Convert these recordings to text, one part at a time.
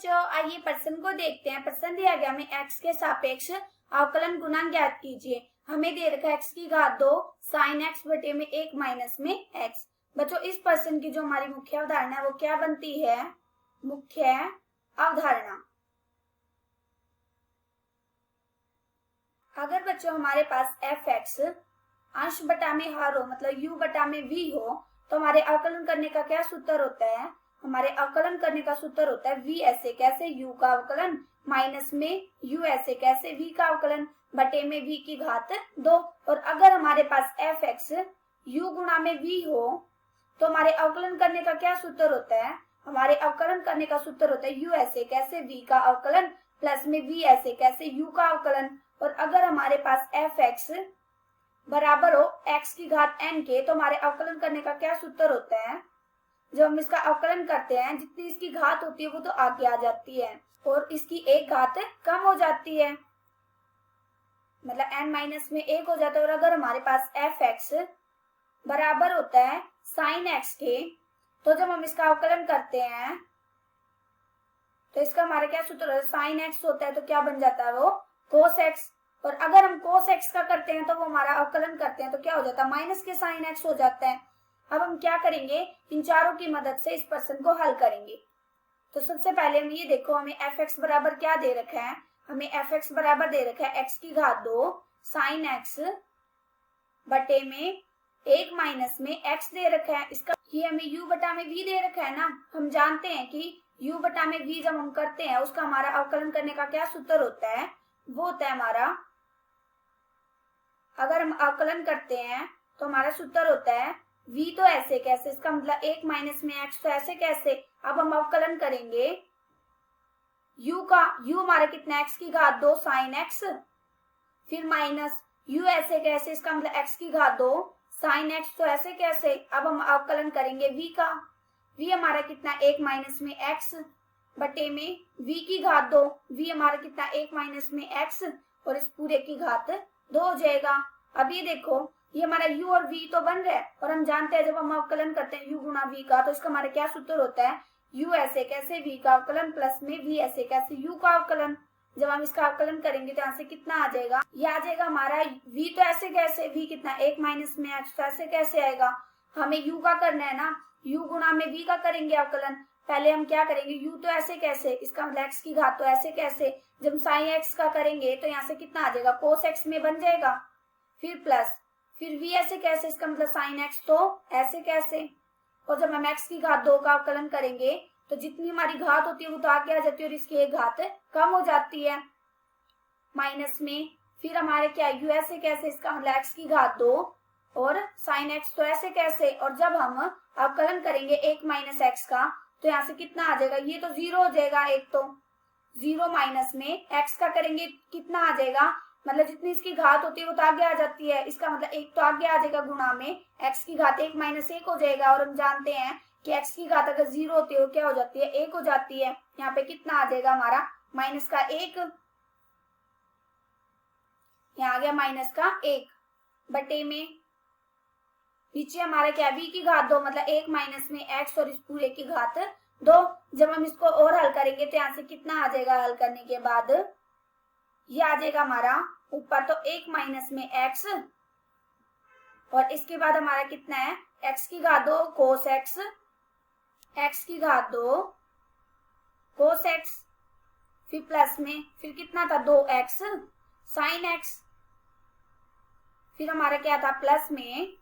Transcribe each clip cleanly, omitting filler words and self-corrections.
बच्चों आइए प्रश्न को देखते हैं। प्रश्न दिया गया हमें x के सापेक्ष अवकलन गुणांक ज्ञात कीजिए। हमें दे रखा है x की घात 2 sin x बटे में 1 माइनस में x। बच्चों इस प्रश्न की जो हमारी मुख्य अवधारणा है वो क्या बनती है? मुख्य अवधारणा। अगर बच्चों हमारे पास fx अंश बटा में हर हो, मतलब u बटा में v हो, तो हमारे अवकलन करने का क्या सूत्र होता है? हमारे अवकलन करने का सूत्र होता है v ऐसे कैसे u का अवकलन माइनस में u ऐसे कैसे v का अवकलन बटे में v की घात 2। और अगर हमारे पास fx u गुणा में v हो तो हमारे अवकलन करने का क्या सूत्र होता है? हमारे अवकलन करने का सूत्र होता है u ऐसे कैसे v का अवकलन प्लस में v ऐसे कैसे u का अवकलन। और अगर हमारे पास fx बराबर हो x की घात n के तो हमारे अवकलन करने का क्या सूत्र होता है? जब हम इसका अवकलन करते हैं जितनी इसकी घात होती है वो तो आगे आ जाती है और इसकी एक घात कम हो जाती है, मतलब n माइनस में 1 हो जाता है। और अगर हमारे पास fx बराबर होता है sin x के तो जब हम इसका अवकलन करते हैं तो इसका हमारा क्या सूत्र है? sin x होता है तो क्या बन जाता है वो cos x। और अगर हम cos x का करते हैं तो वो हमारा अवकलन करते हैं तो क्या हो जाता है? माइनस के sin x हो जाता है। अब हम क्या करेंगे? इन चारों की मदद से इस प्रश्न को हल करेंगे। तो सबसे पहले हम ये देखो, हमें fx बराबर क्या दे रखा है? हमें fx बराबर दे रखा है x की घात 2 sin x बटे में 1 माइनस में x दे रखा है। इसका ये हमें u बटा में v दे रखा है ना। हम जानते हैं कि u बटा में v जब हम करते हैं उसका हमारा अवकलन करने का क्या सूत्र होता है? वो होता है हमारा, अगर हम अवकलन करते हैं तो हमारा सूत्र होता है v तो ऐसे कैसे, इसका मतलब 1 माइनस में x तो ऐसे कैसे। अब हम अवकलन करेंगे u का, u हमारा कितना x की घात 2 sin x फिर माइनस u ऐसे कैसे, इसका मतलब x की घात 2 sin x तो ऐसे कैसे। अब हम अवकलन करेंगे v का, v हमारा कितना 1 माइनस में x बटे में v की घात 2, v हमारा कितना 1 माइनस में x और इस पूरे की घात 2 हो जाएगा। अब ये देखो ये हमारा u और v तो बन रहा है और हम जानते हैं जब हम अवकलन करते हैं u गुणा v का तो इसका हमारा क्या सूत्र होता है? u ऐसे कैसे v का अवकलन प्लस में v ऐसे कैसे u का अवकलन। जब हम इसका अवकलन करेंगे तो यहाँ से कितना आ जाएगा? ये आ जाएगा हमारा v तो ऐसे कैसे, v कितना 1 माइनस में x तो ऐसे कैसे आएगा। हमें u का करना है ना, u गुणा में v का करेंगे अवकलन। पहले हम क्या करेंगे? u तो ऐसे कैसे, इसका मतलब x की घात तो ऐसे कैसे। जब sin x का करेंगे तो यहाँ से कितना आ जाएगा? cos x में बन जाएगा। फिर प्लस फिर v ऐसे कैसे, इसका मतलब sin x तो ऐसे कैसे। और जब हम x की घात 2 का अवकलन करेंगे तो जितनी हमारी घात होती है वो तो आगे आ जाती है और इसकी एक घात कम हो जाती है माइनस में। फिर हमारे क्या u ऐसे कैसे, इसका मतलब x की घात 2 और sin x तो ऐसे कैसे। और जब हम अवकलन करेंगे 1 माइनस x का तो यहाँ से कितना आ जाएगा? ये तो 0 हो जाएगा। एक तो 0 माइनस में x का करेंगे कितना आ जाएगा, मतलब जितनी इसकी घात होती है वो तो आगे आ जाती है। इसका मतलब एक तो आगे आ जाएगा गुणा में x की घात 1 माइनस 1 हो जाएगा। और हम जानते हैं कि x की घात अगर 0 होती है वो क्या हो जाती है? 1 हो जाती है। यहाँ पे कितना आ जाएगा हमारा? माइनस का 1, यहाँ आ गया माइनस का 1 बटे में नीचे हमारा क्या v की घात 2 मतलब 1 माइनस में x और इस पूरे की घात 2। जब हम इसको और हल करेंगे तो यहाँ से कितना आ जाएगा? हल करने के बाद ये आ जाएगा हमारा ऊपर तो 1 माइनस में x और इसके बाद हमारा कितना है? x की घात 2 cos x, x की घात 2 cos x फिर प्लस में फिर कितना था? 2x sin x। फिर हमारा क्या था? प्लस में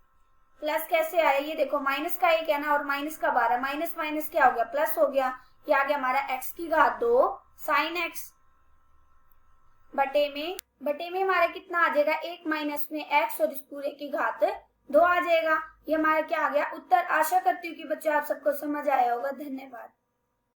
प्लस कैसे आया? ये देखो माइनस का 1 है ना और माइनस का 12, माइनस माइनस क्या हो गया? प्लस हो गया। ये आ गया हमारा x की घात 2 sin x बटे में हमारा कितना आ जाएगा? 1 माइनस में x और इस पूरे की घात 2 आ जाएगा। ये हमारा क्या आ गया? उत्तर। आशा करती हूँ कि बच्चों आप सबको समझ आया होगा। धन्यवाद।